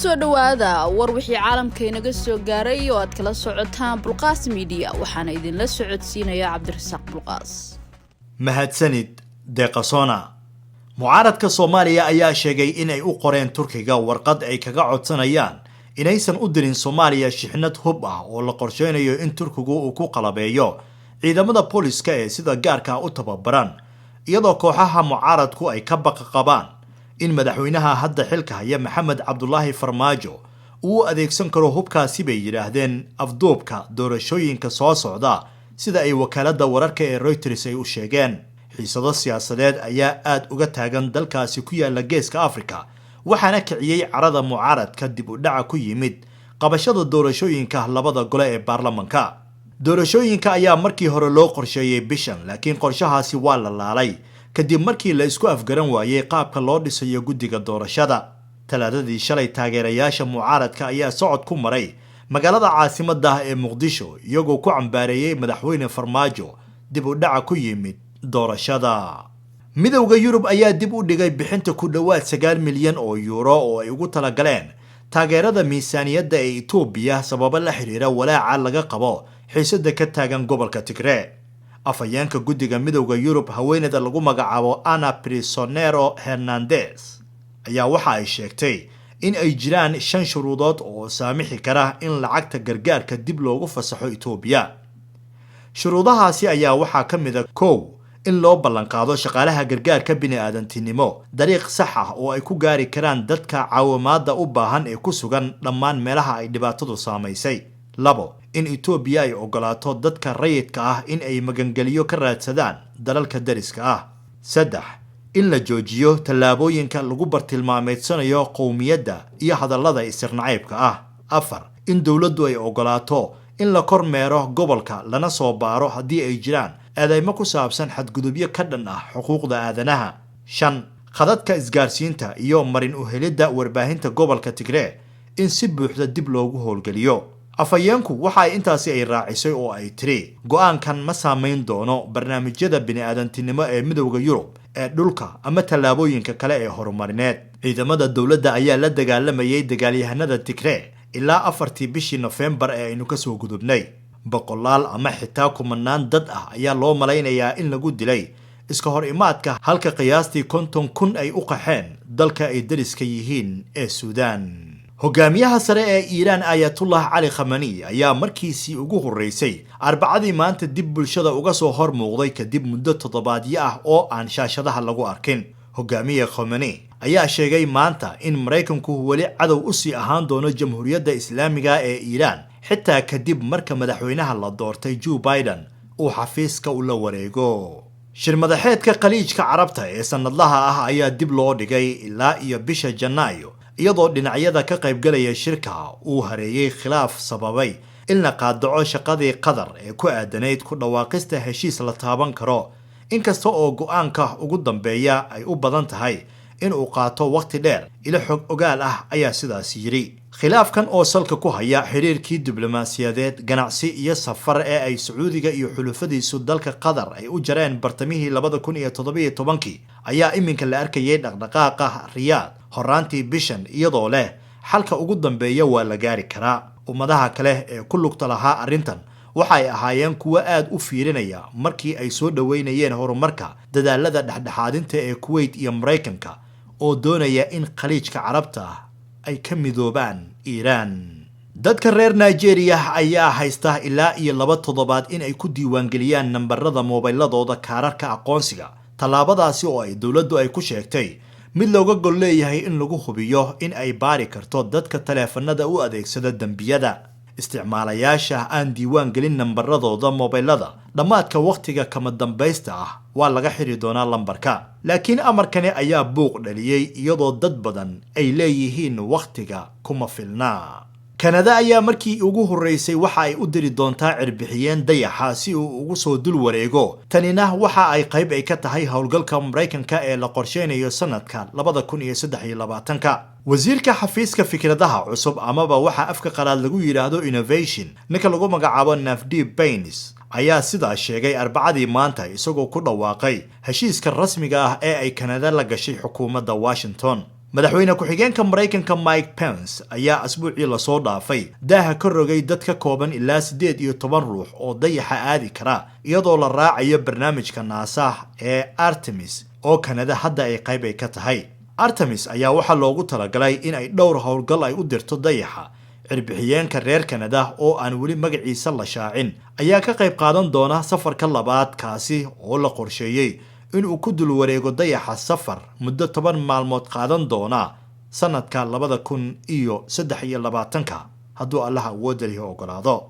kusoo dhawaada war wixii caalamka inaga soo gaaray oo aad kala socotaan Bulqaas Media waxaana idin la socodsiinaya Cabdirasaaq Bulqaas. mahadsanid deeqasona mucaaradka Soomaaliya ayaa sheegay in ay u qoreen Turkiga warqad ay kaga codsanayaan inaysan u dirin Soomaaliya shixnad hub ah oo la qorsheynayo in Turkigu uu ku qalabeeyo ciidamada booliska ee sida gaarka u tababaran iyadoo kooxaha mucaaradku ay ka baqaqabaan in madaxweynaha hadda xilka haya Maxamed Cabdullaahi Farmaajo uu adeegsan karo hubkaasi bay yiraahdeen afduubka doorashooyinka soo socda sida ay wakaalada wararka ee Reuters ay u sheegeen xiisado siyaasadeed ayaa aad uga taagan dalkaasi ku yaala geeska Afrika waxaana kiciyay carada mucaaradka dib u dhaca ku yimid qabashada doorashooyinka labada gole ee baarlamaanka doorashooyinka ayaa markii hore loo qorsheeyay bishan laakiin qorshahaasi waa la laalay kadib markii la isku afgaran waayay qaabka loo dhisayo guddiga doorashada talaadadii shalay taageerayaasha mucaaradka ayaa socod ku maray magaalada caasimadda ee Muqdisho iyagoo ku cambaareeyay madaxweyne Farmaajo dib u dhaca ku yimid doorashada midowga Yurub ayaa dib u dhigay bixinta ku dhawaad 9 milyan oo euro oo ay ugu tala galeen taageerada miisaaniyadda ee Itoobiya sabab la xiriira walaaca laga qabo xiisada ka taagan gobolka Tigray afayeenka guddiga midowga Yurub haweeneyda lagu magacaabo Ana Prisionero Hernandez ayaa waxa ay sheegtay in ay jiraan 5 shuruudood oo saamixi kara in lacagta gargaarka dib loogu fasaxo Itoobiya shuruudahaasi ayaa waxa kamid ah kow in loo ballan qaado shaqaalaha gargaarka bini'aadantinimo dariiq sax ah oo ay ku gaari karaan dadka caawimada u baahan ee ku sugan dhammaan meelaha ay dhibaatadu saameysay labo in Itoobiya ay ogolaato dadka rayidka ah in ay magangeliyo ka raadsadaan dalalka dariska ah saddex in la joojiyo tallaabooyinka lagu bartilmaameedsanayo qowmiyadda iyo hadallada isirnacaybka ah afar in dawladdu ay ogolaato in la kormeero gobolka lana soo baaro haddii ay jiraan eedeymo ku saabsan xadgudubyo ka dhan ah xuquuqda aadanaha shan khadadka isgaarsiinta iyo marin u helidda warbaahinta gobolka Tigray in si buuxda dib loogu howlgeliyo afayeenku waxa ay intaasi ay raacisay oo ay tiri go'aankan ma saameyn doono barnaamijyada bini'aadantinimo ee midowga Yurub ee dhulka ama tallaabooyinka kale ee horumarineed ciidamada dawladda ayaa la dagaalamayay dagaalyahanada Tigray ilaa 4 bishii November ee aynu ka soo gudubnay boqolaal ama xitaa kumanaan dad ah ayaa loo malaynayaa in lagu dilay iska hor imaadka halka qiyaastii 50,000 ay u qaxeen dalka ay dariska yihiin ee Suudaan hogaamiyaha sare ee Iiraan Ayatollah Ali Khamenei ayaa markiisii ugu horeysay arbacadii maanta dib bulshada uga soo hor muuqday kadib muddo toddobaadyo ah oo aan shaashadaha lagu arkin hogaamiye Khamenei ayaa sheegay maanta in Mareykanku wali cadow u sii ahaan doono Jamhuuriyadda Islaamiga ee Iiraan xitaa kadib marka madaxweynaha la doortay Joe Biden uu xafiiska u la wareego shirmadaxeedka qaliijka carabta ee sanadlaha ah ayaa dib loo dhigay ilaa iyo bisha Janaayo iyadoo dhinacyada ka qayb galaya shirka uu hareeyay khilaaf sababay in la qaadaco shaqadii Qatar ee ku aadanayd ku dhawaaqista heshiis la taaban karo inkasta oo go'aanka ugu dambeeya ay u badan tahay in uu qaato waqti dheer ila xog ogaal ah ayaa sidaas yiri khilaafkan oo salka ku haya xiriirkii diblomaasiyadeed ganacsi iyo safar ee ay Sacuudiga iyo xulufadiisu dalka Qatar ay u jareen bartamihii 2017 ayaa iminka la arkayay dhaqdhaqaaqa Riyadh horaantii bishan iyadoo leh xalka ugu dambeeya waa la gaari karaa ummadaha kale ee ku lugta lahaa arintan waxay ahaayeen kuwa aad u fiirinaya markii ay soo dhaweynayeen horumarka dadaalada dhexdhexaadinta ee Kuwait iyo Mareykanka oo doonaya in qaliijka carabta ay ka midoobaan Iiraan dadka reer Nigeria ayaa haysta ilaa iyo 2 toddobaad in ay ku diiwaan geliyaan nambarada moobiladooda kaararka aqoonsiga talaabadaasi oo ay dawladdu ay ku sheegtay mid looga gol leeyahay in lagu hubiyo in ay baari karto dadka taleefanada u adeegsada dambiyada isticmaalayaasha aan diiwaan gelin nambaradooda moobilada dhamaadka waqtiga kama dambaysta ah waa laga xiri doonaa lambarka laakiin amarkani ayaa buuq dhaliyay iyadoo dad badan ay leeyihiin waqtiga kuma filna Canada ayaa markii ugu horeysay waxa ay u diri doontaa cirbixiyeen dayaxa si uu ugu soo dul wareego tanina waxa ay qayb ay ka tahay howlgalka Mareykanka ee la qorsheynayo sanadka 2023 wasiirka xafiiska fikradaha cusub amaba waxa afka qalaad lagu yiraahdo innovation ninka lagu magacaabo Navdeep Bains ayaa sidaa sheegay arbacadii maanta isagoo ku dhawaaqay heshiiska rasmiga ah ee ay Canada la gashay xukuumadda Washington madaxweyne ku-xigeenka Mareykanka Mike Pence ayaa asbuucii la soo dhaafay daaha ka rogay dad ka kooban ilaa 18 ruux oo dayaxa aadi kara iyadoo la raacayo barnaamijka NASA ee Artemis oo Kanada hadda ay qayb ka tahay. Artemis ayaa waxaa loogu talagalay in ay dhowr howlgal ay u dirto dayaxa. cirbixiyeenka reer Kanada oo aan weli magaciisa la shaacin ayaa ka qayb qaadan doona safarka labaad kaasi oo la qorsheeyay inuu ku dul wareego dayaxa safar muddo 10 maalmood qaadan doona sanadka 2023 hadduu Allah awoodalihi ogolaado.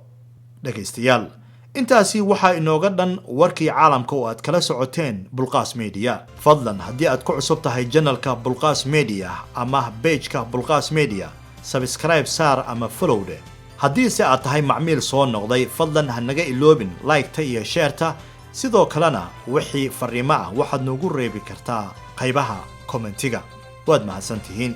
dhageystayaal intaasi waxaa inooga dhan warkii caalamka oo aad kala socoteen Bulqaas Media. fadlan haddii aad ku cusub tahay channelka Bulqaas Media ama page-ka Bulqaas Media subscribe saar ama follow de. haddii se aad tahay macmiil soo noqday fadlan ha naga iloobin like-ta iyo share-ta. sidoo kalena wixii fariimo ah waxaad noogu reebi kartaa qaybaha commentiga. waad mahadsantihiin.